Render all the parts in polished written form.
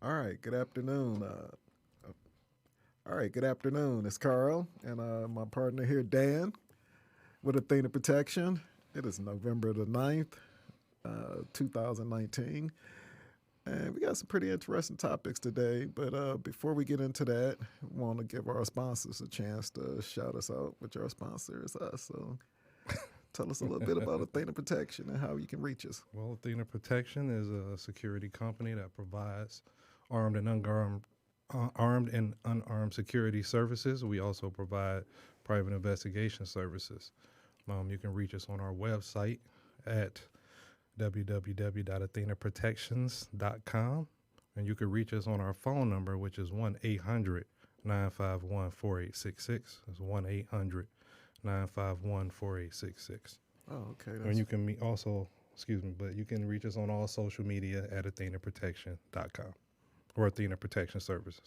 All right, good afternoon. Good afternoon. It's Carl and my partner here, Dan, with Athena Protection. It is November the 9th, 2019. And we got some pretty interesting topics today. But before we get into that, we want to give our sponsors a chance to shout us out, which our sponsor is us. So tell us a little bit about Athena Protection and how you can reach us. Well, Athena Protection is a security company that provides armed and unarmed security services. We also provide private investigation services. You can reach us on our website at www.athenaprotections.com, and you can reach us on our phone number, which is 1-800-951-4866. It's 1-800-951-4866. Oh, okay. And you can but you can reach us on all social media at athenaprotection.com or Athena Protection Service,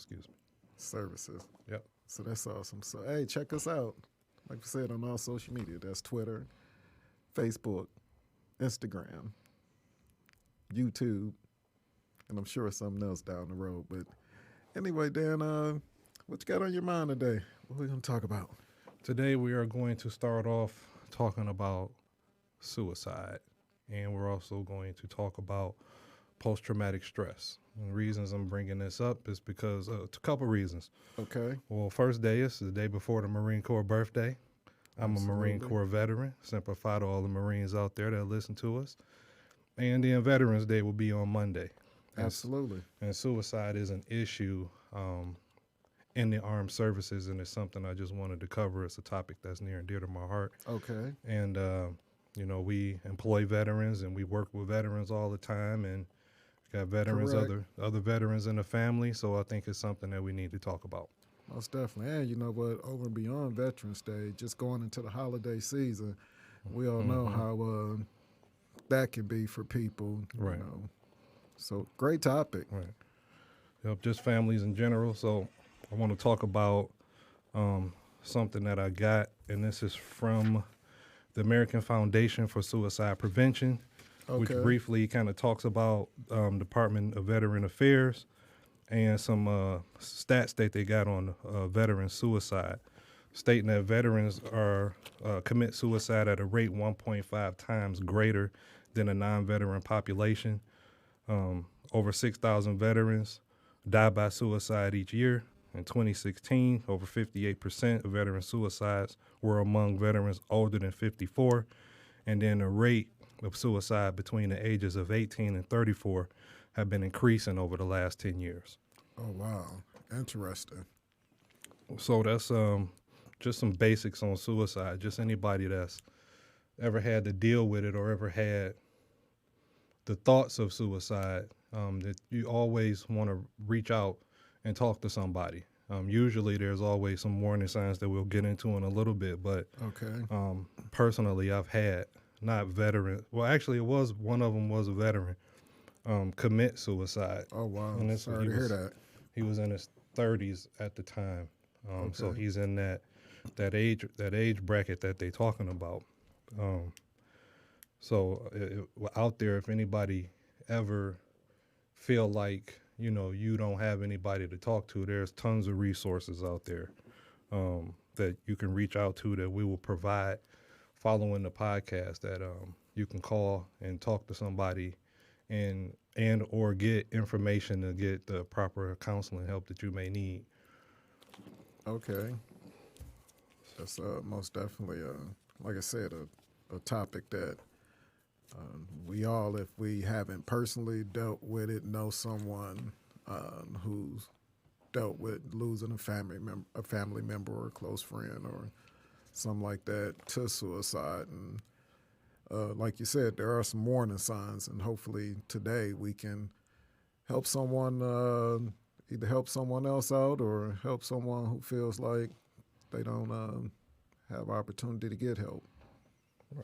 Services. Yep. So that's awesome. So, hey, check us out. Like I said, on all social media. That's Twitter, Facebook, Instagram, YouTube, and I'm sure something else down the road. But anyway, Dan, what you got on your mind today? What are we going to talk about? Today we are going to start off talking about suicide, and we're also going to talk about post-traumatic stress. And the reasons I'm bringing this up is because it's a couple reasons. Okay. Well, first day is the day before the Marine Corps birthday. I'm Absolutely. a Marine Corps veteran. Simplify to all the Marines out there that listen to us. And then Veterans Day will be on Monday. Absolutely. And suicide is an issue in the armed services, and it's something I just wanted to cover. It's a topic that's near and dear to my heart. Okay. And, we employ veterans, and we work with veterans all the time, and got veterans, other veterans in the family, so I think it's something that we need to talk about. Most definitely. And you know what, over and beyond Veterans Day, just going into the holiday season, we all know how that can be for people. Right. You know. So great topic. Right. Yep, just families in general. So I want to talk about something that I got, and this is from the American Foundation for Suicide Prevention, which briefly kind of talks about Department of Veteran Affairs and some stats that they got on veteran suicide, stating that veterans commit suicide at a rate 1.5 times greater than a non-veteran population. Over 6,000 veterans die by suicide each year. In 2016, over 58% of veteran suicides were among veterans older than 54, and then the rate of suicide between the ages of 18 and 34 have been increasing over the last 10 years. Oh, wow. Interesting. So that's just some basics on suicide. Just anybody that's ever had to deal with it or ever had the thoughts of suicide, that you always want to reach out and talk to somebody. Usually there's always some warning signs that we'll get into in a little bit, but personally I've had not veteran. Well, actually, one of them was a veteran. Commit suicide. Oh wow! And sorry to hear that. He was in his 30s at the time, so he's in that age bracket that they're talking about. Out there, if anybody ever feel like you don't have anybody to talk to, there's tons of resources out there that you can reach out to that we will provide following the podcast, that you can call and talk to somebody and or get information to get the proper counseling help that you may need. Okay. That's most definitely, like I said, a topic that we all, if we haven't personally dealt with it, know someone who's dealt with losing a family member or a close friend or something like that to suicide. And like you said, there are some warning signs, and hopefully today we can help someone, either help someone else out or help someone who feels like they don't have opportunity to get help.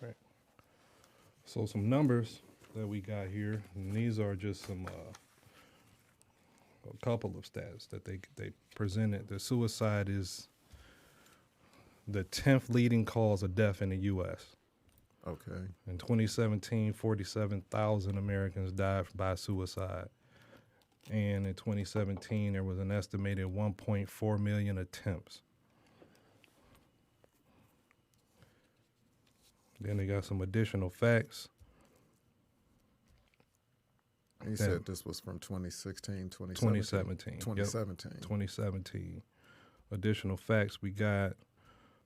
Right. So some numbers that we got here, and these are just some a couple of stats that they presented. The suicide is the 10th leading cause of death in the U.S. Okay. In 2017, 47,000 Americans died by suicide. And in 2017, there was an estimated 1.4 million attempts. Then they got some additional facts. You said this was from 2016, 2017? 2017. 2017. Yep, 2017. Additional facts, we got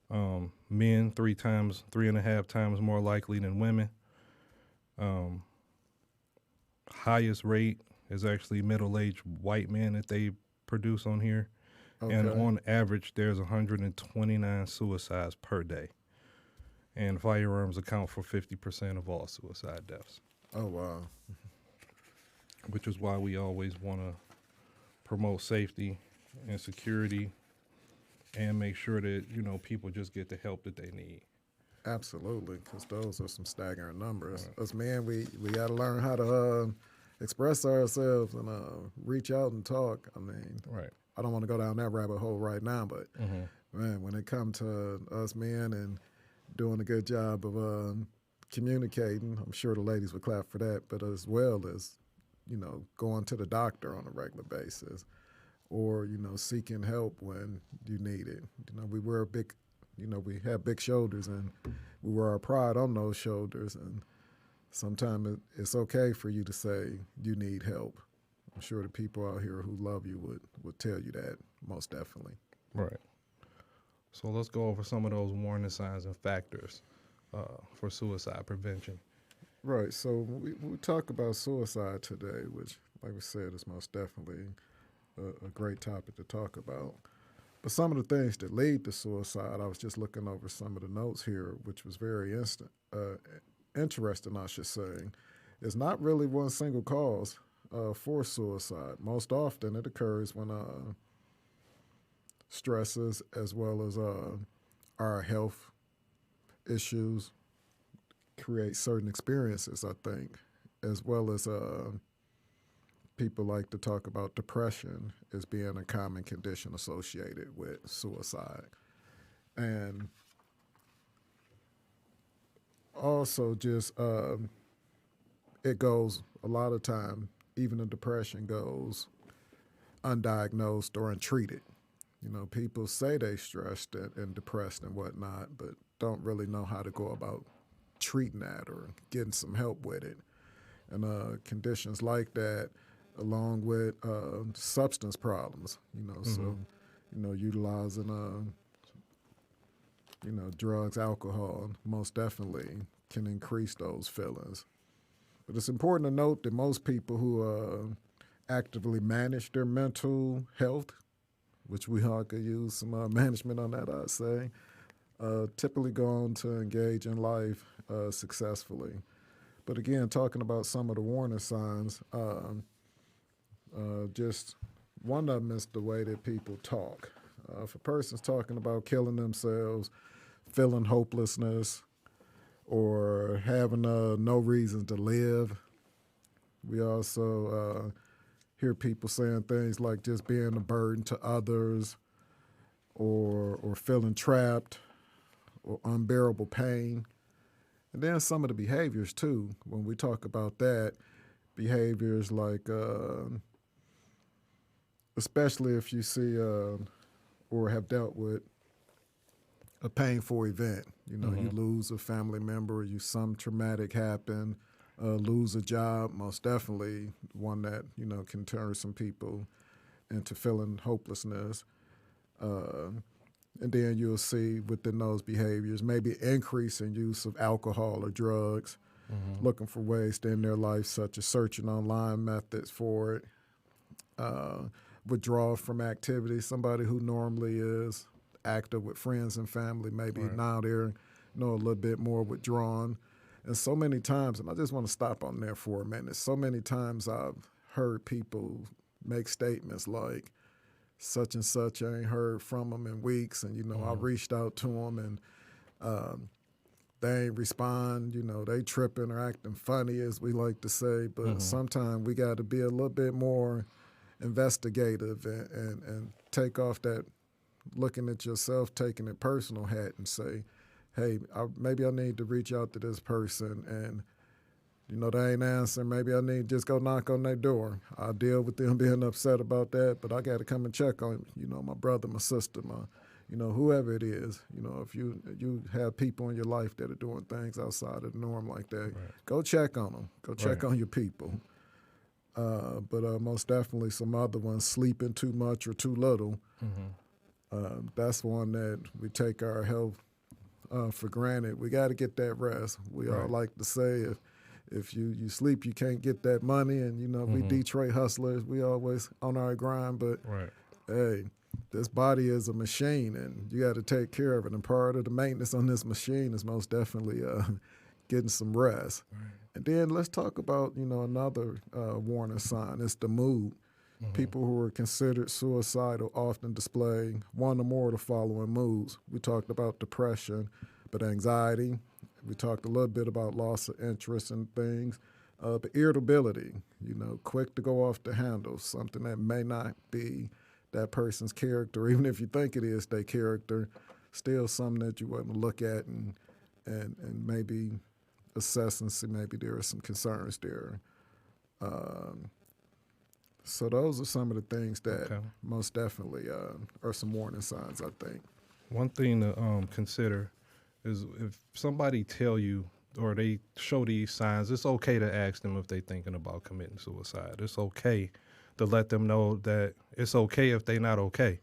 men 3.5 times more likely than women. Highest rate is actually middle-aged white men that they produce on here. Okay. And on average, there's 129 suicides per day. And firearms account for 50% of all suicide deaths. Oh, wow. Which is why we always want to promote safety and security and make sure that, people just get the help that they need. Absolutely, because those are some staggering numbers. Right. Us men, we got to learn how to express ourselves and reach out and talk. I mean, right. I don't want to go down that rabbit hole right now, but man, when it comes to us men and doing a good job of communicating, I'm sure the ladies would clap for that, but as well as, going to the doctor on a regular basis or, seeking help when you need it. We wear we have big shoulders and we wear our pride on those shoulders, and sometimes it's okay for you to say you need help. I'm sure the people out here who love you would tell you that, most definitely. Right. So let's go over some of those warning signs and factors for suicide prevention. Right. So we talk about suicide today, which, like we said, is most definitely a great topic to talk about. But some of the things that lead to suicide, I was just looking over some of the notes here, which was very interesting, I should say, is not really one single cause for suicide. Most often it occurs when stresses as well as our health issues create certain experiences, I think, as well as people like to talk about depression as being a common condition associated with suicide. And also just it goes a lot of time, even the depression goes undiagnosed or untreated. People say they stressed and depressed and whatnot, but don't really know how to go about treating that or getting some help with it. And conditions like that, along with substance problems, so, utilizing, drugs, alcohol, most definitely can increase those feelings. But it's important to note that most people who actively manage their mental health, which we all could use some management on that, I'd say, typically go on to engage in life successfully. But again, talking about some of the warning signs, just one of them is the way that people talk. If a person's talking about killing themselves, feeling hopelessness, or having no reason to live, we also hear people saying things like just being a burden to others, or feeling trapped, or unbearable pain. And then some of the behaviors, too, when we talk about that, behaviors like, especially if you see or have dealt with a painful event, you lose a family member, some traumatic happen, lose a job, most definitely one that, can turn some people into feeling hopelessness. And then you'll see within those behaviors maybe increase in use of alcohol or drugs, looking for ways to end their life, such as searching online methods for it, withdrawal from activities. Somebody who normally is active with friends and family, maybe now they're a little bit more withdrawn. And so many times, and I just want to stop on there for a minute, so many times I've heard people make statements like, such and such, I ain't heard from them in weeks, and, I reached out to them, and they ain't respond, they tripping or acting funny, as we like to say, but sometimes we got to be a little bit more investigative and take off that looking at yourself, taking it personal hat and say, hey, maybe I need to reach out to this person and they ain't answering. Maybe I need to just go knock on their door. I'll deal with them being upset about that, but I got to come and check on, my brother, my sister, whoever it is. If you have people in your life that are doing things outside of the norm like that, go check on them. Go check on your people. But most definitely some other ones, sleeping too much or too little. That's one that we take our health for granted. We got to get that rest. We all like to say if you sleep, you can't get that money. And, we Detroit hustlers, we always on our grind. But, hey, this body is a machine, and you got to take care of it. And part of the maintenance on this machine is most definitely getting some rest. And then let's talk about, another warning sign. It's the mood. People who are considered suicidal often display one or more of the following moods. We talked about depression, but anxiety. We talked a little bit about loss of interest in things. But irritability, quick to go off the handle, something that may not be that person's character. Even if you think it is their character, still something that you want to look at and maybe assess and see maybe there are some concerns there. So those are some of the things that most definitely are some warning signs, I think. One thing to consider is if somebody tell you or they show these signs, it's okay to ask them if they're thinking about committing suicide. It's okay to let them know that it's okay if they're not okay.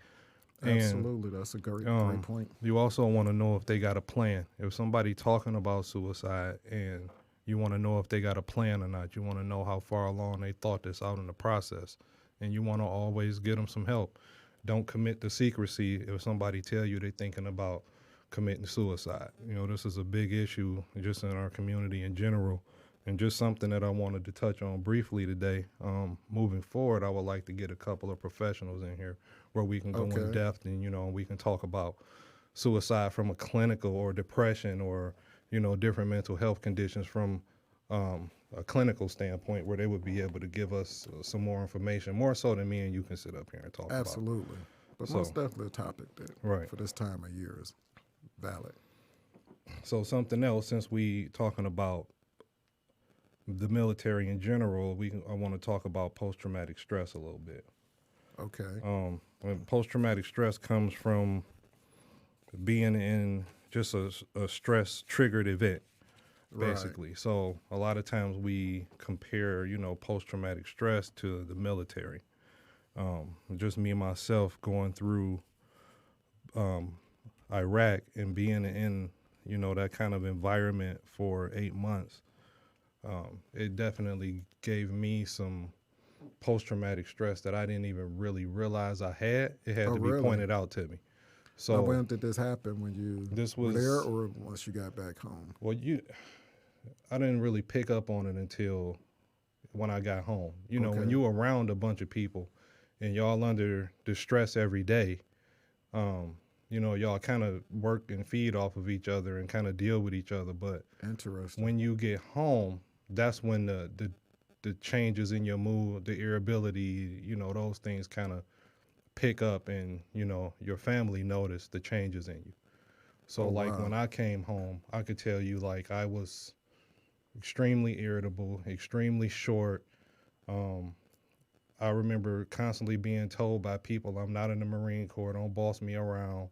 Absolutely. That's a great point. You also want to know if they got a plan. If somebody talking about suicide and you want to know if they got a plan or not. You want to know how far along they thought this out in the process. And you want to always get them some help. Don't commit to secrecy if somebody tell you they're thinking about committing suicide. This is a big issue just in our community in general, and just something that I wanted to touch on briefly today. Moving forward, I would like to get a couple of professionals in here where we can go in depth and, we can talk about suicide from a clinical or depression or, different mental health conditions from a clinical standpoint where they would be able to give us some more information, more so than me and you can sit up here and talk about. Absolutely. But most definitely a topic that for this time of year is valid. So something else, since we talking about the military in general, I want to talk about post-traumatic stress a little bit. Okay. Post-traumatic stress comes from being in just a stress-triggered event, basically. Right. So a lot of times we compare, post-traumatic stress to the military. Just me and myself going through Iraq and being in, that kind of environment for 8 months. It definitely gave me some post-traumatic stress that I didn't even really realize I had. It had to be pointed out to me. So now, when did this happen? When you were there or once you got back home? Well, I didn't really pick up on it until when I got home. When you're around a bunch of people and y'all under distress every day, y'all kind of work and feed off of each other and kind of deal with each other. But interesting. When you get home, that's when the changes in your mood, the irritability, those things kind of pick up and, your family notice the changes in you. So when I came home, I could tell you I was extremely irritable, extremely short. I remember constantly being told by people, I'm not in the Marine Corps, don't boss me around,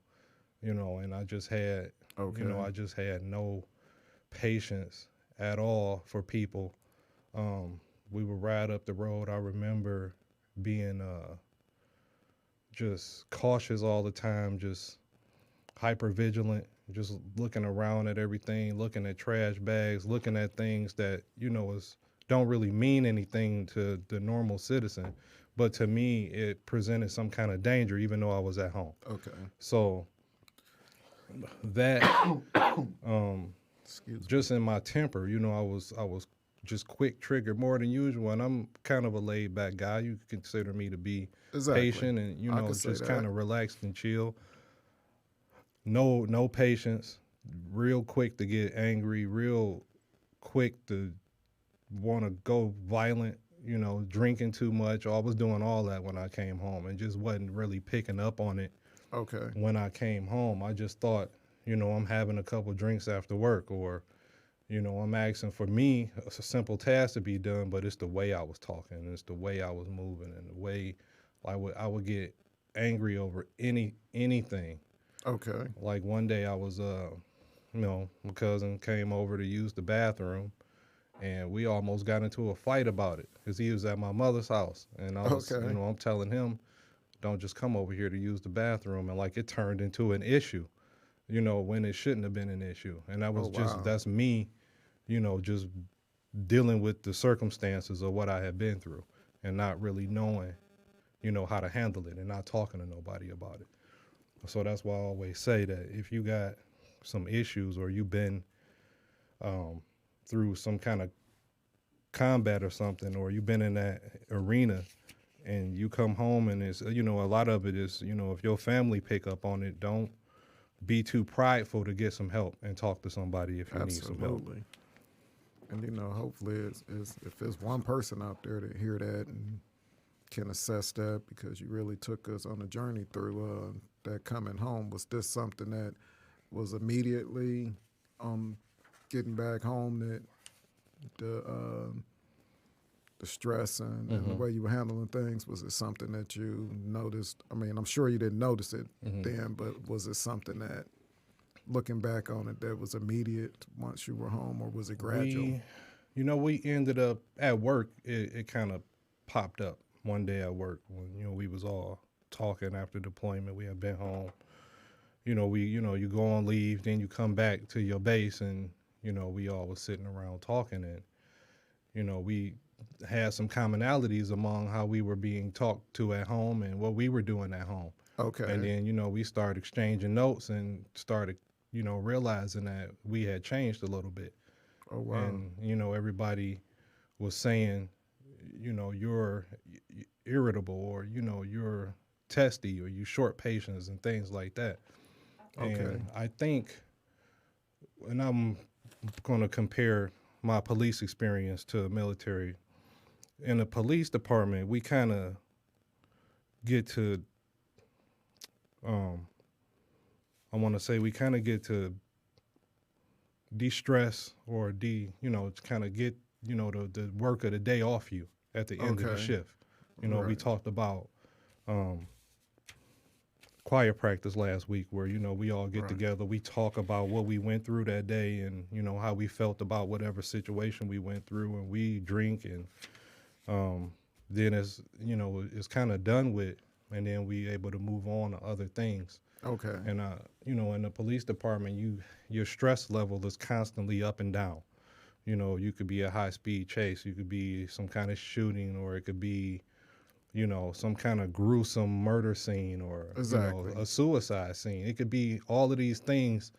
and I just had, I just had no patience at all for people. We would ride up the road. I remember being just cautious all the time, just hyper vigilant, just looking around at everything, looking at trash bags, looking at things that, don't really mean anything to the normal citizen. But to me, it presented some kind of danger, even though I was at home. Okay. So that, just in my temper, I was just quick triggered more than usual, and I'm kind of a laid back guy. You can consider me to be patient and just kind of relaxed and chill. No patience, real quick to get angry, real quick to want to go violent, drinking too much. I was doing all that when I came home and just wasn't really picking up on it. Okay. When I came home, I just thought, I'm having a couple drinks after work, or I'm asking for me, it's a simple task to be done, but it's the way I was talking, and it's the way I was moving, and the way I would get angry over anything. Okay. Like one day I was, my cousin came over to use the bathroom, and we almost got into a fight about it because he was at my mother's house, and I was, Okay. I'm telling him, don't just come over here to use the bathroom, and like it turned into an issue, when it shouldn't have been an issue, and Oh wow. that's me, just dealing with the circumstances of what I had been through and not really knowing, how to handle it and not talking to nobody about it. So that's why I always say that if you got some issues or you've been through some kind of combat or something, or you've been in that arena and you come home and it's, a lot of it is, if your family pick up on it, don't be too prideful to get some help and talk to somebody if you need some help. Absolutely. And hopefully, if there's one person out there to hear that and can assess that, because you really took us on a journey through that coming home. Was this something that was immediately getting back home, that the stress and the way you were handling things, was it something that you noticed? I mean, I'm sure you didn't notice it then, but was it something that, looking back on it, that was immediate once you were home, or was it gradual? We ended up at work. It kind of popped up one day at work when we was all talking after deployment. We had been home. You go on leave, then you come back to your base, and we all was sitting around talking, and we had some commonalities among how we were being talked to at home and what we were doing at home. Okay. And then we started exchanging notes and started realizing that we had changed a little bit. Oh wow. And everybody was saying, you're irritable, or you're testy, or you short patience and things like that. Okay. And I think, and I'm going to compare my police experience to military. In the police department, we kind of get to, I want to say we kind of get to de-stress or kind of get, the work of the day off you at the end of the Okay. shift. We Right. talked about choir practice last week where, we all get Right. together, we talk about what we went through that day and, how we felt about whatever situation we went through, and we drink, and then it's kind of done with, and then we able to move on to other things. Okay. And, in the police department, your stress level is constantly up and down. You could be a high-speed chase. You could be some kind of shooting, or it could be, some kind of gruesome murder scene, or Exactly. a suicide scene. It could be all of these things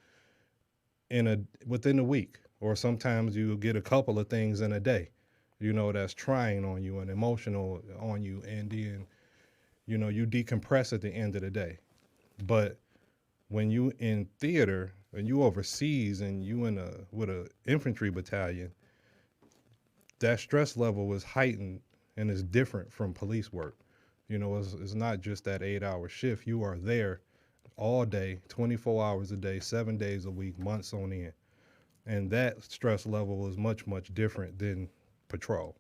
within a week, or sometimes you get a couple of things in a day, that's trying on you and emotional on you, and then, you decompress at the end of the day. But when you in theater and you overseas and you with a infantry battalion, that stress level is heightened and is different from police work. It's not just that 8-hour shift. You are there all day, 24 hours a day, 7 days a week, months on end. And that stress level is much, much different than patrol.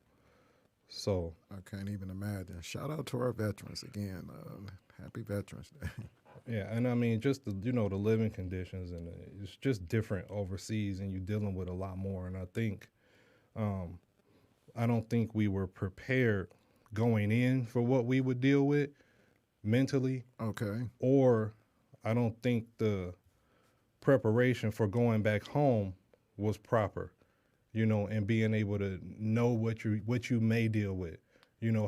So I can't even imagine. Shout out to our veterans again. Happy Veterans Day. yeah, and I mean, just the living conditions, and it's just different overseas, and you're dealing with a lot more. And I think, I don't think we were prepared going in for what we would deal with mentally, Okay. or I don't think the preparation for going back home was proper, and being able to know what you may deal with,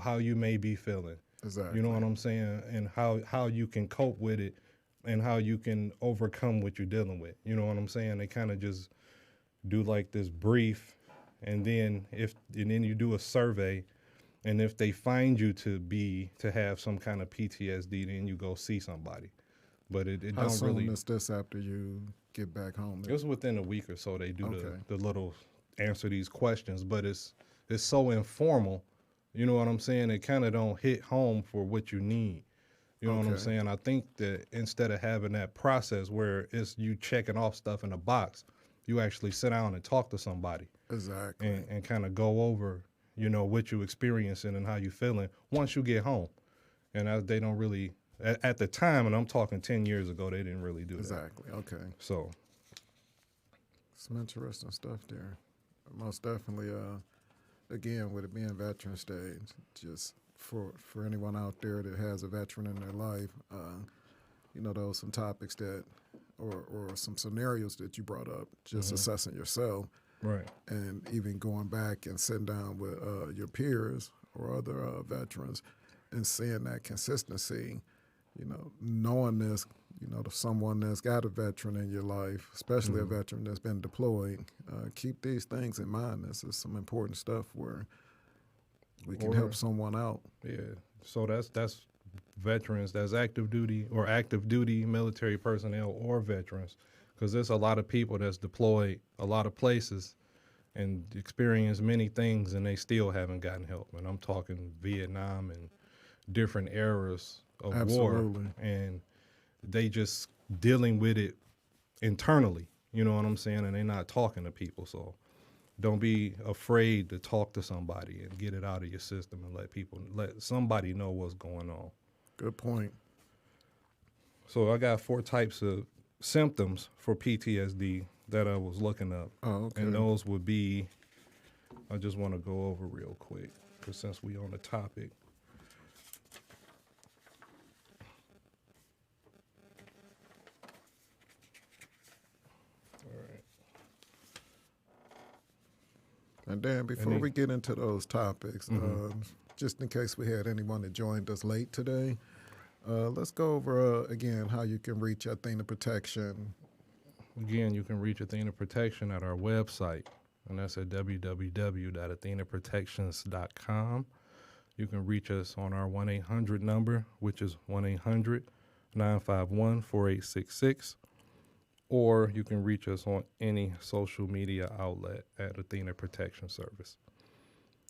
how you may be feeling. Exactly. You know what I'm saying? And how you can cope with it and how you can overcome what you're dealing with. You know what I'm saying? They kind of just do like this brief, and then you do a survey, and if they find you to have some kind of PTSD, then you go see somebody. But it How don't soon really. is this after you get back home? It was within a week or so they do Okay. the little answer these questions, but it's so informal. You know what I'm saying? It kind of don't hit home for what you need. You know what I'm Okay. saying? I think that instead of having that process where it's you checking off stuff in a box, You actually sit down and talk to somebody. Exactly. And kind of go over, what you experiencing and how you feeling once you get home. And they don't really, at the time, and I'm talking 10 years ago, they didn't really do that. Exactly. Okay. So. Some interesting stuff there. Most definitely, again, with it being Veterans Day, just for anyone out there that has a veteran in their life, those some topics that, or some scenarios that you brought up, just assessing yourself. Right. And even going back and sitting down with your peers or other veterans and seeing that consistency, knowing this, someone that's got a veteran in your life, especially a veteran that's been deployed, keep these things in mind. This is some important stuff where we can help someone out. Yeah. So that's veterans, that's active duty military personnel or veterans, because there's a lot of people that's deployed a lot of places and experienced many things and they still haven't gotten help. And I'm talking Vietnam and different eras of Absolutely. war, and they just dealing with it internally, you know what I'm saying? And they're not talking to people. So don't be afraid to talk to somebody and get it out of your system and let somebody know what's going on. Good point. So I got 4 types of symptoms for PTSD that I was looking up. Oh, okay. And those would be, I just want to go over real quick, because since we on the topic. And Dan, before we get into those topics, just in case we had anyone that joined us late today, let's go over again how you can reach Athena Protection. Again, you can reach Athena Protection at our website, and that's at www.athenaprotections.com. You can reach us on our 1-800 number, which is 1-800-951-4866. Or you can reach us on any social media outlet at Athena Protection Service.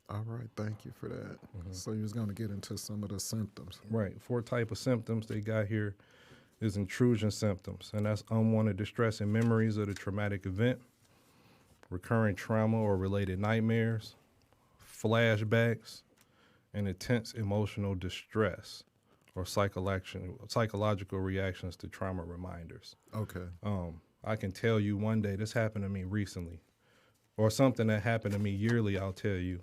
All right, thank you for that. So you was going to get into some of the symptoms. Right, 4 type of symptoms they got here is intrusion symptoms, and that's unwanted distress and memories of the traumatic event, recurring trauma or related nightmares, flashbacks, and intense emotional distress or psychological reactions to trauma reminders. Okay. I can tell you one day, this happened to me recently, or something that happened to me yearly, I'll tell you,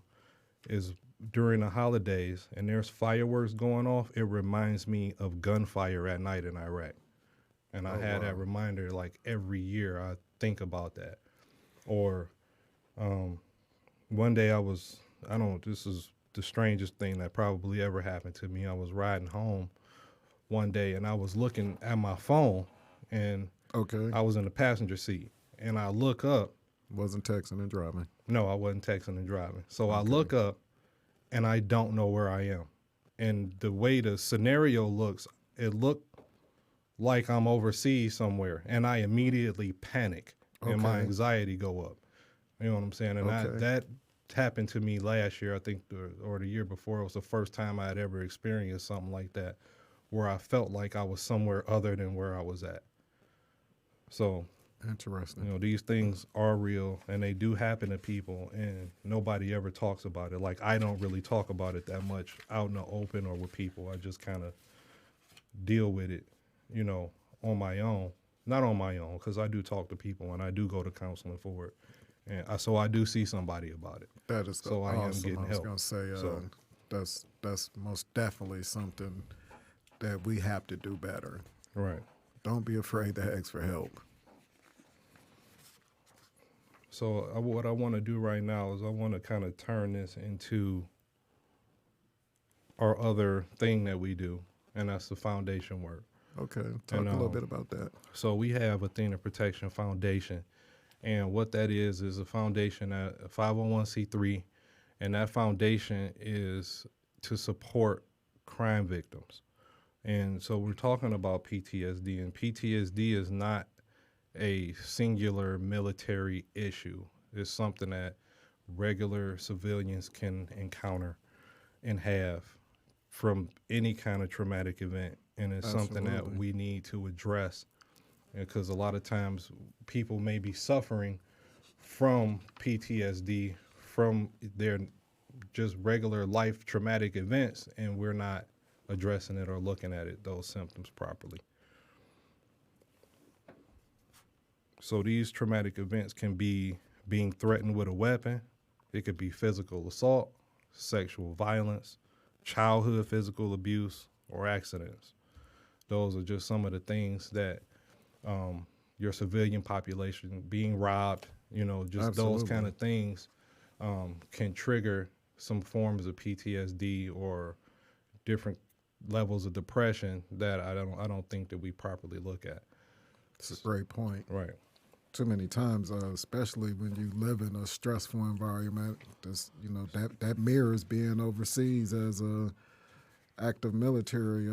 is during the holidays and there's fireworks going off, it reminds me of gunfire at night in Iraq. And I had that reminder like every year. I think about that. Or one day this is the strangest thing that probably ever happened to me. I was riding home one day and I was looking at my phone and I was in the passenger seat and I look up. Wasn't texting and driving? No, I wasn't texting and driving. So I look up and I don't know where I am. And the way the scenario looks, it looked like I'm overseas somewhere. And I immediately panic and my anxiety go up. You know what I'm saying? And that happened to me last year, I think, or the year before. It was the first time I had ever experienced something like that, where I felt like I was somewhere other than where I was at. So, interesting. These things are real and they do happen to people and nobody ever talks about it. Like, I don't really talk about it that much out in the open or with people. I just kind of deal with it, on my own. Not on my own, because I do talk to people and I do go to counseling for it. And so I do see somebody about it. That is so awesome. I am getting help. I was going to say, that's most definitely something that we have to do better. Right. Don't be afraid to ask for help. So what I want to do right now is I want to kind of turn this into our other thing that we do, and that's the foundation work. Okay, talk a little bit about that. So we have Athena Protection Foundation, and what that is a foundation, a 501c3, and that foundation is to support crime victims. And so we're talking about PTSD, and PTSD is not a singular military issue. It's something that regular civilians can encounter and have from any kind of traumatic event. And it's something that we need to address because a lot of times people may be suffering from PTSD from their just regular life traumatic events, and we're not addressing it or looking at it, those symptoms properly. So these traumatic events can be being threatened with a weapon. It could be physical assault, sexual violence, childhood physical abuse, or accidents. Those are just some of the things that your civilian population being robbed, just Absolutely. those kind of things can trigger some forms of PTSD or different levels of depression that I don't think that we properly look at. It's a great point. Right. Too many times, especially when you live in a stressful environment, that mirrors being overseas as a active military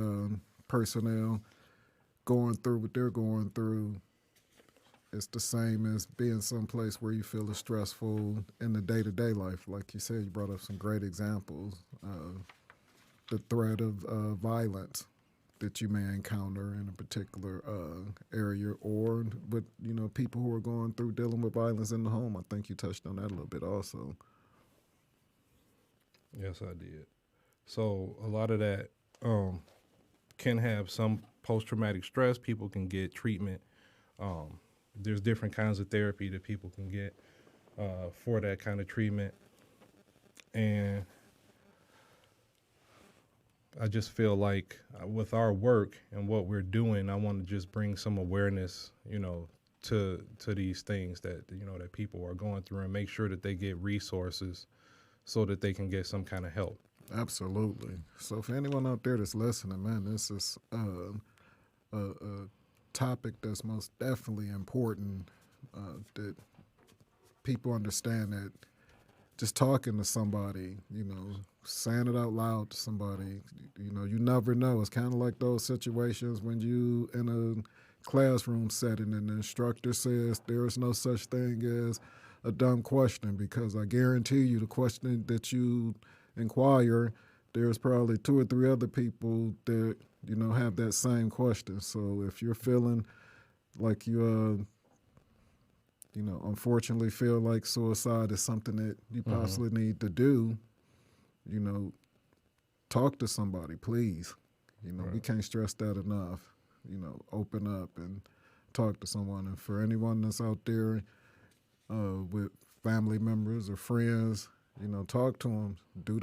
personnel going through what they're going through. It's the same as being someplace where you feel is stressful in the day-to-day life. Like you said, you brought up some great examples. The threat of violence that you may encounter in a particular area, or with people who are going through dealing with violence in the home. I think you touched on that a little bit also. Yes, I did. So a lot of that can have some post-traumatic stress. People can get treatment. There's different kinds of therapy that people can get for that kind of treatment. And I just feel like with our work and what we're doing, I want to just bring some awareness, to these things that, that people are going through, and make sure that they get resources so that they can get some kind of help. Absolutely. So for anyone out there that's listening, man, this is a topic that's most definitely important, that people understand that just talking to somebody, saying it out loud to somebody, you never know. It's kind of like those situations when you in a classroom setting and the instructor says there is no such thing as a dumb question, because I guarantee you the question that you inquire, there's probably 2 or 3 other people that, have that same question. So if you're feeling like you, unfortunately feel like suicide is something that you possibly need to do, talk to somebody, please. Right. We can't stress that enough. Open up and talk to someone. And for anyone that's out there with family members or friends, talk to them. Do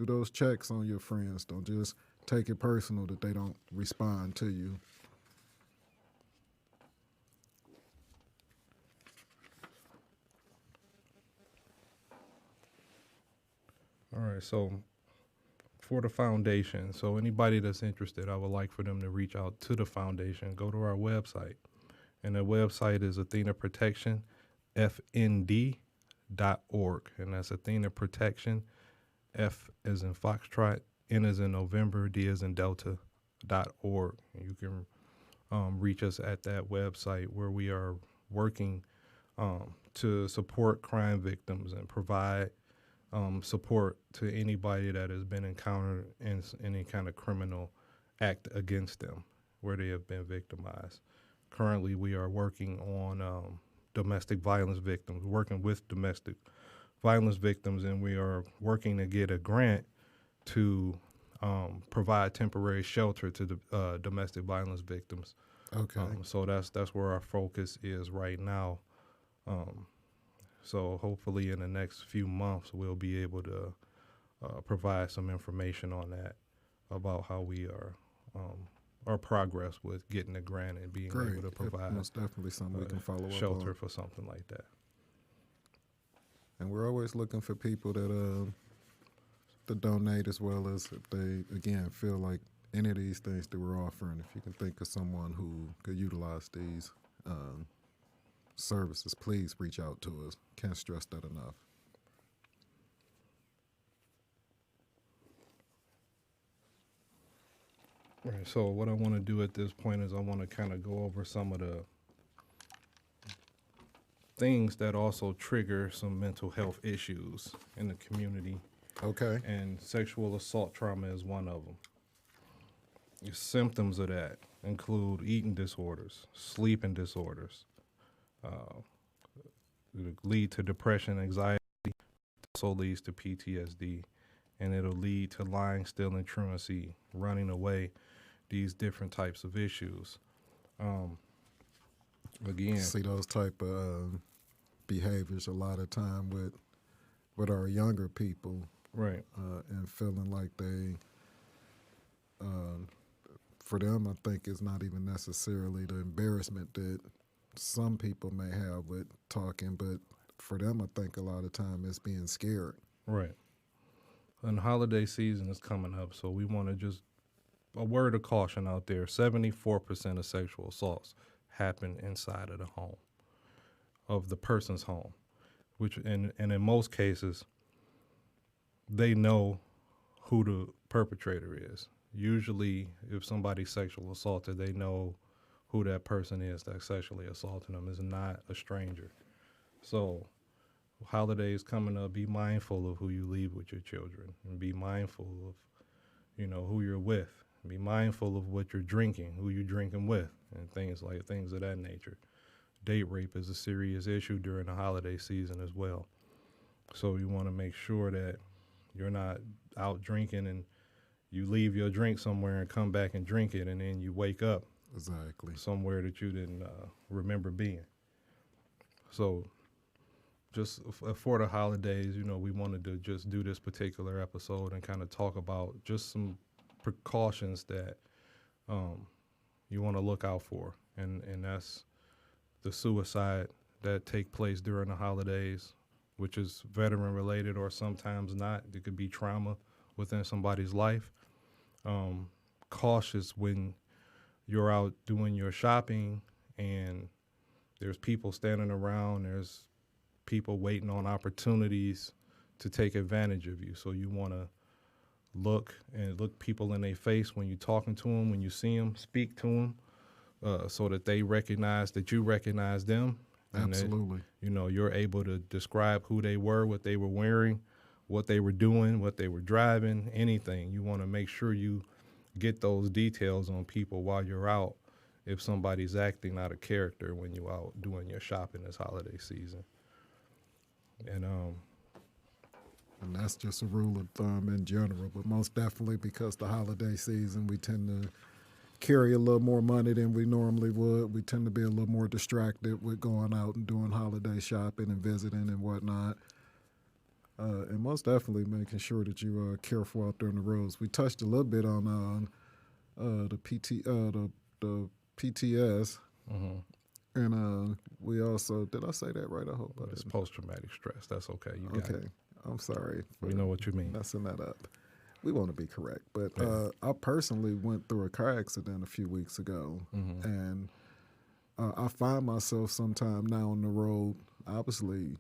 those checks on your friends. Don't just take it personal that they don't respond to you. All right, so for the foundation, so anybody that's interested, I would like for them to reach out to the foundation. Go to our website, and the website is Athena Protection, FND.org, and that's Athena Protection, F as in Foxtrot, N as in November, D as in Delta.org. You can reach us at that website, where we are working to support crime victims and provide support to anybody that has been encountered in any kind of criminal act against them where they have been victimized. Currently, we are working on domestic violence victims, working with domestic violence victims, and we are working to get a grant to provide temporary shelter to the domestic violence victims. Okay. So that's where our focus is right now. So hopefully in the next few months, we'll be able to provide some information on that, about how we are, our progress with getting the grant and being Great. able to provide Most definitely something we can follow up shelter on. for something like that. And we're always looking for people that donate, as well as if they, again, feel like any of these things that we're offering, if you can think of someone who could utilize these services, please reach out to us. Can't stress that enough. All right, so what I want to do at this point is I want to kind of go over some of the things that also trigger some mental health issues in the community. Okay. And sexual assault trauma is one of them. symptoms of that include eating disorders, sleeping disorders, it'll lead to depression, anxiety, also leads to PTSD, and it'll lead to lying, stealing, truancy, running away, these different types of issues. Again, See those type of behaviors a lot of time with our younger people, right, and feeling like they, for them, I think it's not even necessarily the embarrassment that some people may have with talking, but for them, I think a lot of time it's being scared. right. And holiday season is coming up, so we want to just a word of caution out there. 74% of sexual assaults happen inside of the home, of the person's home, which and in most cases, they know who the perpetrator is. Usually, if somebody's sexual assaulted, they know who that person is that sexually assaulted them is not a stranger. So holidays coming up, be mindful of who you leave with your children, and be mindful of, who you're with. Be mindful of what you're drinking, who you're drinking with, and things of that nature. Date rape is a serious issue during the holiday season as well. So you want to make sure that you're not out drinking and you leave your drink somewhere and come back and drink it, and then you wake up Exactly. somewhere that you didn't remember being. So just for the holidays, we wanted to just do this particular episode and kind of talk about just some precautions that you want to look out for. And that's the suicide that take place during the holidays, which is veteran related or sometimes not. It could be trauma within somebody's life. Cautious when you're out doing your shopping and there's people standing around, there's people waiting on opportunities to take advantage of you. So you want to look people in their face when you're talking to them, when you see them, speak to them, so that they recognize that you recognize them. And Absolutely. that, you're able to describe who they were, what they were wearing, what they were doing, what they were driving, anything. You want to make sure you get those details on people while you're out if somebody's acting out of character when you're out doing your shopping this holiday season. And that's just a rule of thumb in general, but most definitely because the holiday season, we tend to carry a little more money than we normally would. We tend to be a little more distracted with going out and doing holiday shopping and visiting and whatnot. And most definitely making sure that you are careful out there on the roads. We touched a little bit on the PTS. mm-hmm. And we also, did I say that right? I hope I did. It's post-traumatic stress. That's okay. You got it. I'm sorry. We know what you mean. Messing that up. We want to be correct. But Yeah. I personally went through a car accident a few weeks ago. Mm-hmm. And I find myself sometime now on the road, obviously,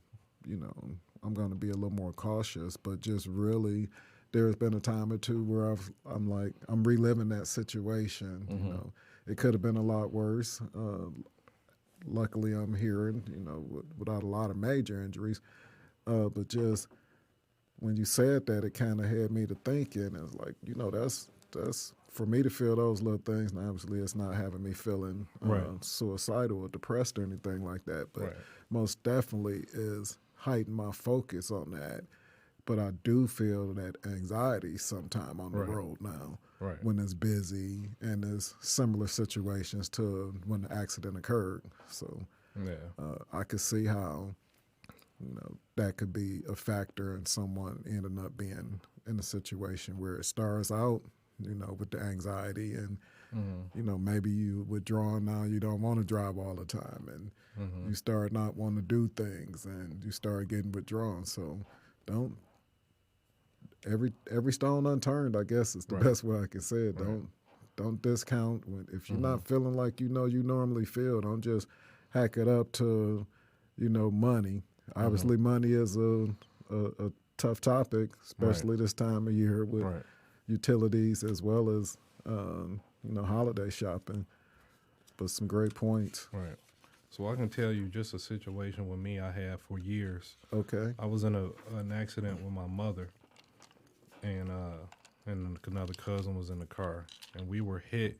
I'm going to be a little more cautious, but just really there's been a time or two where I'm reliving that situation. Mm-hmm. It could have been a lot worse. Luckily, I'm here, without a lot of major injuries. But just when you said that, it kind of had me to thinking. It's like, that's for me to feel those little things. And obviously, it's not having me feeling Right. suicidal or depressed or anything like that. But Right. most definitely is heighten my focus on that. But I do feel that anxiety sometime on the Right. road now. Right. When it's busy and there's similar situations to when the accident occurred. So Yeah. I could see how that could be a factor in someone ending up being in a situation where it starts out, with the anxiety and, Mm-hmm. Maybe you withdrawn now, you don't want to drive all the time and Mm-hmm. you start not wanting to do things and you start getting withdrawn. So every stone unturned, I guess is the Right. best way I can say it. Right. Don't discount if you're Mm-hmm. not feeling like you normally feel. Don't just hack it up to money. Obviously, money is a tough topic, especially this time of year with Right. utilities as well as holiday shopping. But some great points. Right. So I can tell you just a situation with me I had for years. Okay. I was in an accident with my mother, and and another cousin was in the car, and we were hit,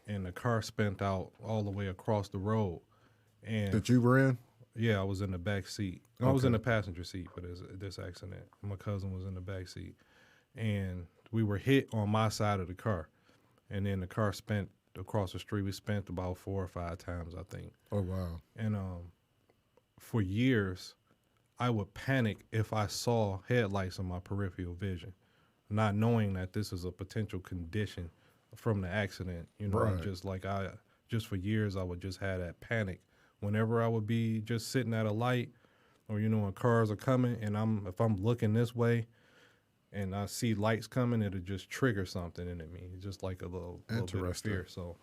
and the car spent out all the way across the road. And That you were in? yeah, I was in the back seat. I was Okay. in the passenger seat for this accident. My cousin was in the back seat, and we were hit on my side of the car, and then the car spent across the street. We spent about 4 or 5 times, I think. Oh, wow. And for years, I would panic if I saw headlights in my peripheral vision, not knowing that this is a potential condition from the accident. You know, Right. just for years, I would just have that panic whenever I would be just sitting at a light, or you know, when cars are coming, and if I'm looking this way, and I see lights coming, it'll just trigger something in me. It's just like a little bit of fear. So,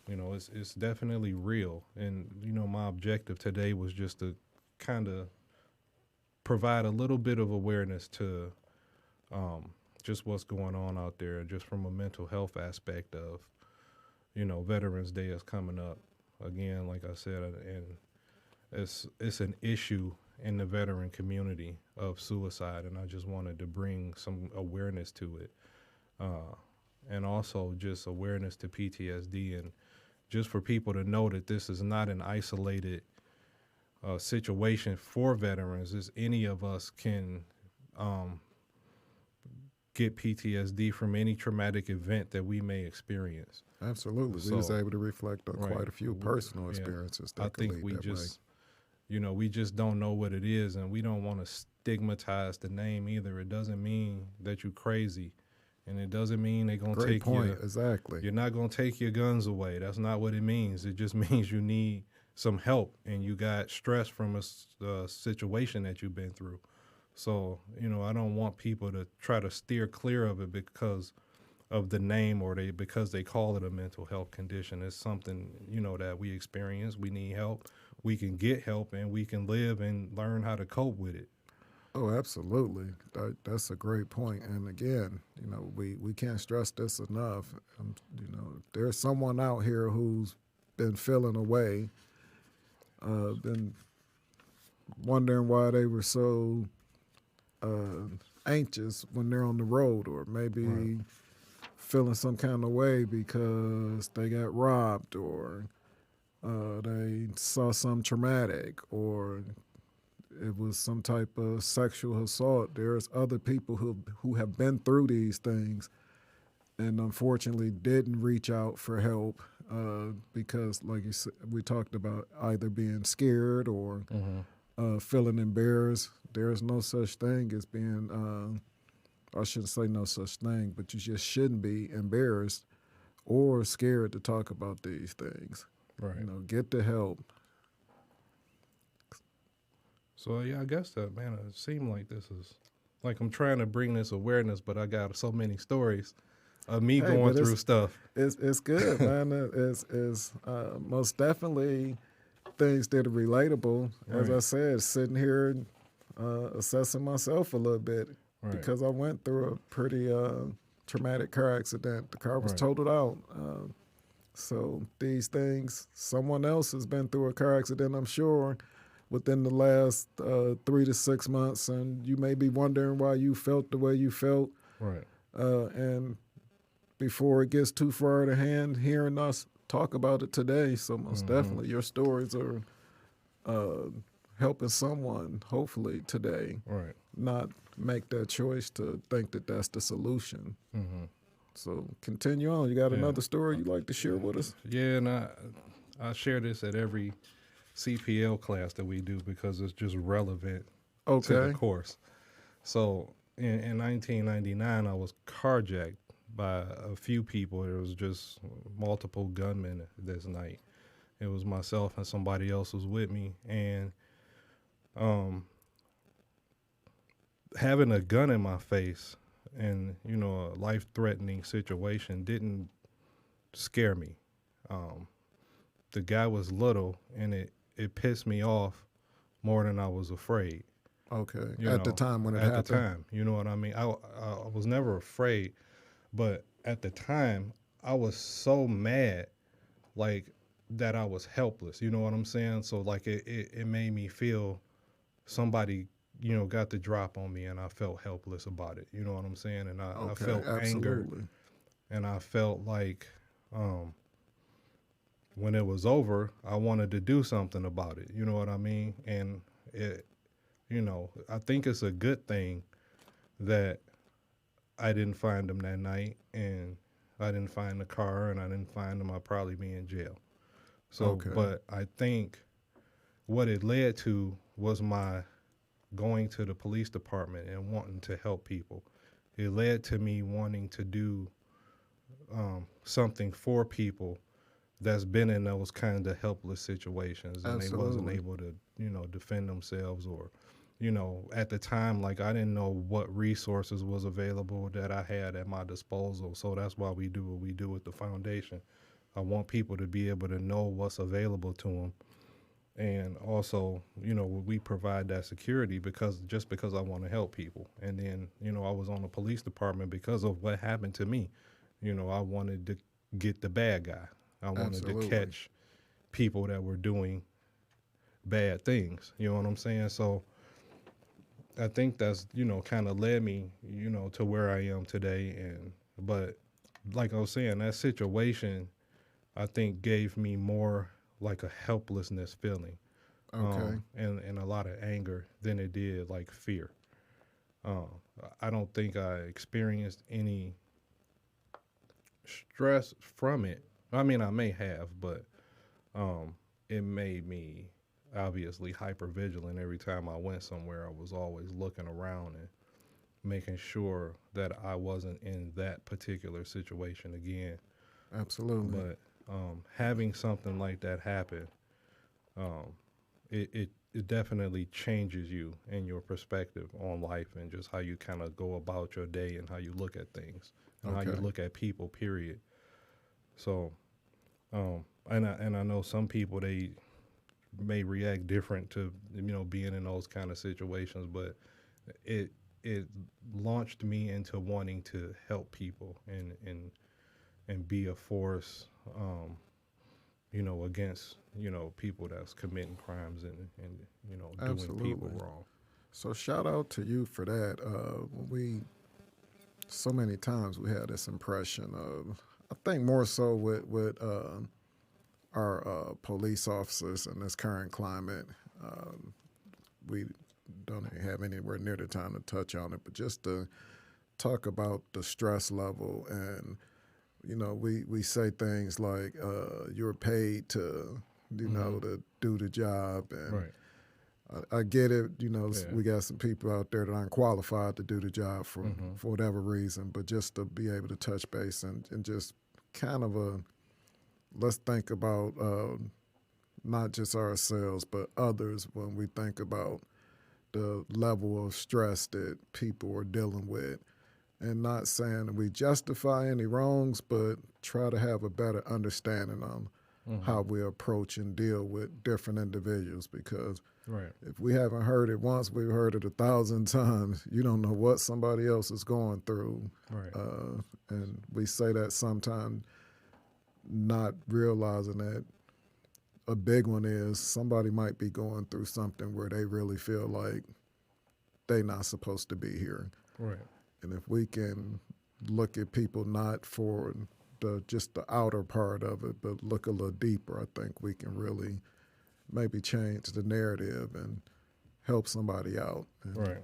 you know, it's definitely real. And you know, my objective today was just to kind of provide a little bit of awareness to just what's going on out there, just from a mental health aspect of, you know, Veterans Day is coming up again, like I said, and it's an issue in the veteran community of suicide, and I just wanted to bring some awareness to it, and also just awareness to PTSD, and just for people to know that this is not an isolated situation for veterans. Is any of us can get PTSD from any traumatic event that we may experience. Absolutely. So, we was able to reflect on right. quite a few personal experiences that I could think lead we that just, you know, we just don't know what it is, and we don't want to stigmatize the name either. It doesn't mean that you're crazy, and it doesn't mean they're going to take point. your, Exactly. You're not going to take your guns away. That's not what it means. It just means you need some help, and you got stress from a situation that you've been through. So, you know, I don't want people to try to steer clear of it because of the name, or because they call it a mental health condition. It's something, you know, that we experience. We need help. We can get help, and we can live and learn how to cope with it. Oh, absolutely. That's a great point. And again, you know, we can't stress this enough. You know, there's someone out here who's been feeling away, been wondering why they were so anxious when they're on the road, or maybe feeling some kind of way because they got robbed, or they saw some traumatic, or it was some type of sexual assault. There's other people who have been through these things and unfortunately didn't reach out for help because, like you said, we talked about either being scared or feeling embarrassed. There's no such thing as being, I shouldn't say no such thing, but you just shouldn't be embarrassed or scared to talk about these things. Right. You know, get the help. So, yeah, I guess that, man, it seemed like this is, like I'm trying to bring this awareness, but I got so many stories of me going through stuff. It's good, man. It's most definitely things that are relatable. As I said, sitting here assessing myself a little bit because I went through a pretty traumatic car accident. The car was totaled out. So these things, someone else has been through a car accident, I'm sure, within the last 3 to 6 months, and you may be wondering why you felt the way you felt. Right. And before it gets too far to hand, hearing us talk about it today, so most definitely your stories are helping someone, hopefully, today. Right. Not make that choice to think that that's the solution. So continue on. You got another story you'd like to share with us? Yeah, and I share this at every CPL class that we do because it's just relevant to the course. So in 1999, I was carjacked by a few people. There was just multiple gunmen this night. It was myself and somebody else was with me, and having a gun in my face and, you know, a life-threatening situation didn't scare me. The guy was little, and it pissed me off more than I was afraid. Okay. At the time when it happened? At the time, you know what I mean? I was never afraid, but at the time, I was so mad, like, that I was helpless. You know what I'm saying? So, like, it made me feel somebody got the drop on me, and I felt helpless about it. You know what I'm saying? And I Okay, felt anger, absolutely. and I felt like when it was over, I wanted to do something about it. You know what I mean? And it, I think it's a good thing that I didn't find them that night, and I didn't find the car, and I didn't find them. I'd probably be in jail. So, Okay, but I think what it led to was my going to the police department and wanting to help people. It led to me wanting to do something for people that's been in those kind of helpless situations, and they wasn't absolutely. able to, defend themselves, or, at the time, like, I didn't know what resources was available that I had at my disposal. So that's why we do what we do with the foundation. I want people to be able to know what's available to them, and also, we provide that security because I want to help people. And then, I was on the police department because of what happened to me. I wanted to get the bad guy. I wanted to Absolutely. catch people that were doing bad things. You know what I'm saying? So I think that's, kind of led me, to where I am today. But like I was saying, that situation, I think, gave me more like a helplessness feeling, Okay, and a lot of anger than it did like fear. Um, I don't think I experienced any stress from it. I mean, I may have, but it made me obviously hyper vigilant. Every time I went somewhere, I was always looking around and making sure that I wasn't in that particular situation again. absolutely. But having something like that happen, um, it definitely changes you and your perspective on life, and just how you kind of go about your day, and how you look at things, and how you Okay, look at people, period. So, and I know some people, they may react different to, being in those kind of situations, but it it launched me into wanting to help people, and be a force, against, people that's committing crimes, and doing people absolutely. wrong. So shout out to you for that. We so many times we had this impression of, I think more so with our police officers in this current climate. Um, we don't have anywhere near the time to touch on it, but just to talk about the stress level. And we say things like, you're paid to, Hmm. to do the job. And Right. I get it. Yeah. We got some people out there that aren't qualified to do the job Hmm. for whatever reason, but just to be able to touch base and just kind of let's think about not just ourselves, but others when we think about the level of stress that people are dealing with. And not saying that we justify any wrongs, but try to have a better understanding on Hmm. how we approach and deal with different individuals. Because Right. if we haven't heard it once, we've heard it 1,000 times. You don't know what somebody else is going through. Right. And we say that sometimes not realizing that a big one is somebody might be going through something where they really feel like they're not supposed to be here. Right. And if we can look at people not for just the outer part of it, but look a little deeper, I think we can really maybe change the narrative and help somebody out. And Right.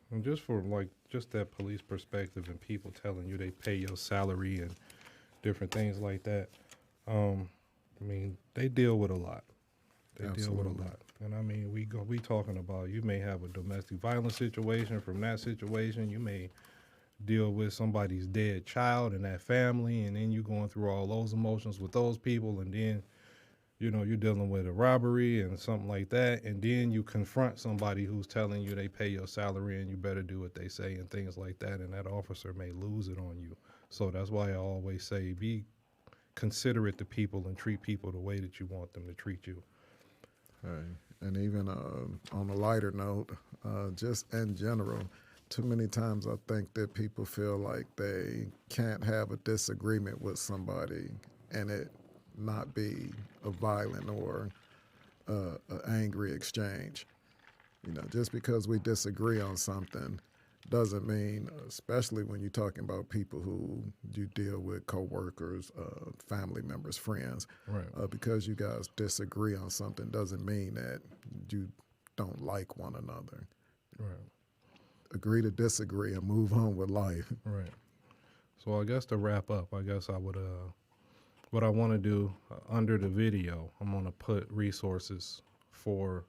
And just for like just that police perspective, and people telling you they pay your salary and different things like that. I mean, they deal with a lot. They deal with a absolutely. lot. And I mean, we talking about, you may have a domestic violence situation. From that situation, you may deal with somebody's dead child and that family, and then you going through all those emotions with those people, and then you're dealing with a robbery and something like that, and then you confront somebody who's telling you they pay your salary and you better do what they say and things like that, and that officer may lose it on you. So that's why I always say, be considerate to people and treat people the way that you want them to treat you. Hey, and even on a lighter note, just in general, too many times I think that people feel like they can't have a disagreement with somebody and it not be a violent or an angry exchange. Just because we disagree on something doesn't mean, especially when you're talking about people who you deal with, coworkers, family members, friends, Right. because you guys disagree on something doesn't mean that you don't like one another. Right. Agree to disagree and move on with life. Right. So I guess to wrap up, I guess I would, what I want to do under the video, I'm going to put resources for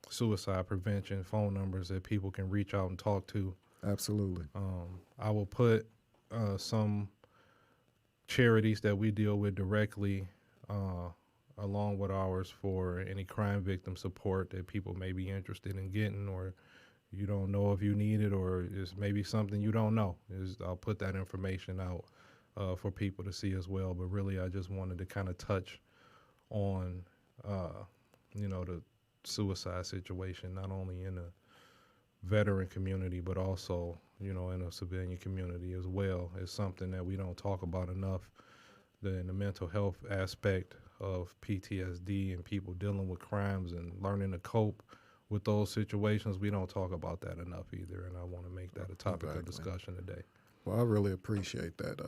suicide prevention, phone numbers that people can reach out and talk to. Absolutely. I will put some charities that we deal with directly along with ours for any crime victim support that people may be interested in getting, or you don't know if you need it, or it's maybe something you don't know. I'll put that information out for people to see as well. But really, I just wanted to kind of touch on, the suicide situation, not only in the veteran community, but also, in a civilian community as well. It's something that we don't talk about enough, in the mental health aspect of PTSD and people dealing with crimes and learning to cope with those situations. We don't talk about that enough either, and I want to make that a topic of discussion today. Well, I really appreciate that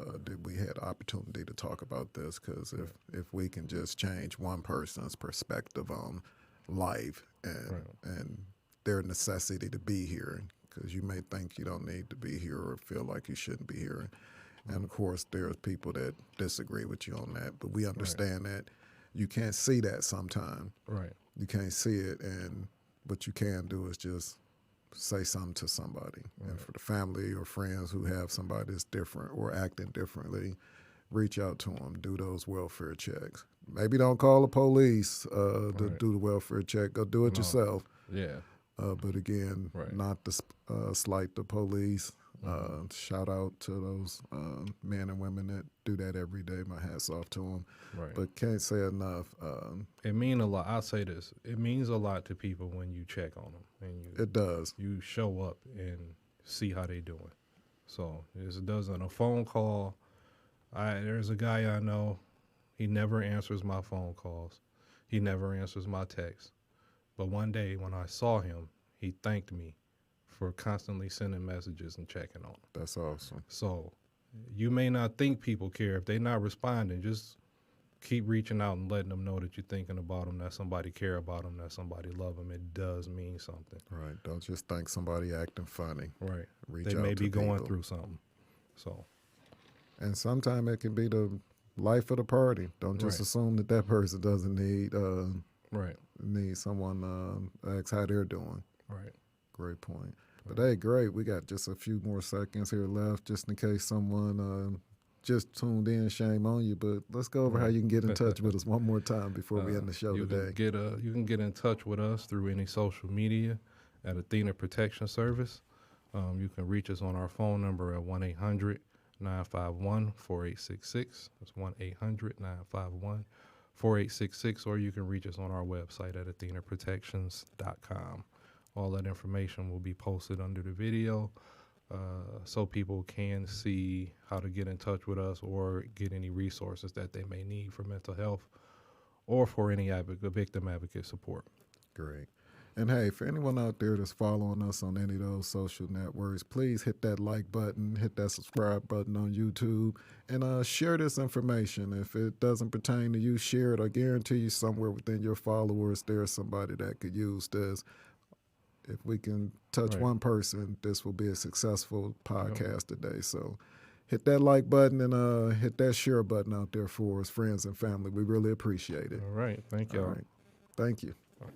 we had the opportunity to talk about this, because if we can just change one person's perspective on life and their necessity to be here, because you may think you don't need to be here or feel like you shouldn't be here. And of course, there's people that disagree with you on that, but we understand that you can't see that sometimes. Right. You can't see it, and what you can do is just say something to somebody. Right. And for the family or friends who have somebody that's different or acting differently, reach out to them, do those welfare checks. Maybe don't call the police to do the welfare check. Go do it yourself. Yeah. But again, not to slight the police. Shout out to those men and women that do that every day. My hat's off to them. Right. But can't say enough. It means a lot. I'll say this. It means a lot to people when you check on them. And it does. You show up and see how they doing. So it doesn't a phone call. There's a guy I know. He never answers my phone calls. He never answers my texts. But one day when I saw him, he thanked me for constantly sending messages and checking on them. That's awesome. So you may not think people care. If they're not responding, just keep reaching out and letting them know that you're thinking about them, that somebody care about them, that somebody love them. It does mean something. Right. Don't just think somebody acting funny. Right. Reach they out may to be going people. through something. So. And sometimes it can be the life of the party. Don't just assume that person doesn't need need someone ask how they're doing. Right. Great point. But hey, great. We got just a few more seconds here left, just in case someone just tuned in. Shame on you, but let's go over how you can get in touch with us one more time before we end the show today. You can get in touch with us through any social media at Athena Protection Service. You can reach us on our phone number at 1-800-951-4866. That's 1-800-951-4866, or you can reach us on our website at athenaprotections.com. All that information will be posted under the video so people can see how to get in touch with us or get any resources that they may need for mental health or for any victim advocate support. Great. And hey, for anyone out there that's following us on any of those social networks, please hit that like button, hit that subscribe button on YouTube, and share this information. If it doesn't pertain to you, share it. I guarantee you somewhere within your followers there's somebody that could use this. If we can touch one person, this will be a successful podcast today. So hit that like button and hit that share button out there for us, friends and family. We really appreciate it. All right. Thank you. All right. Thank you. All right.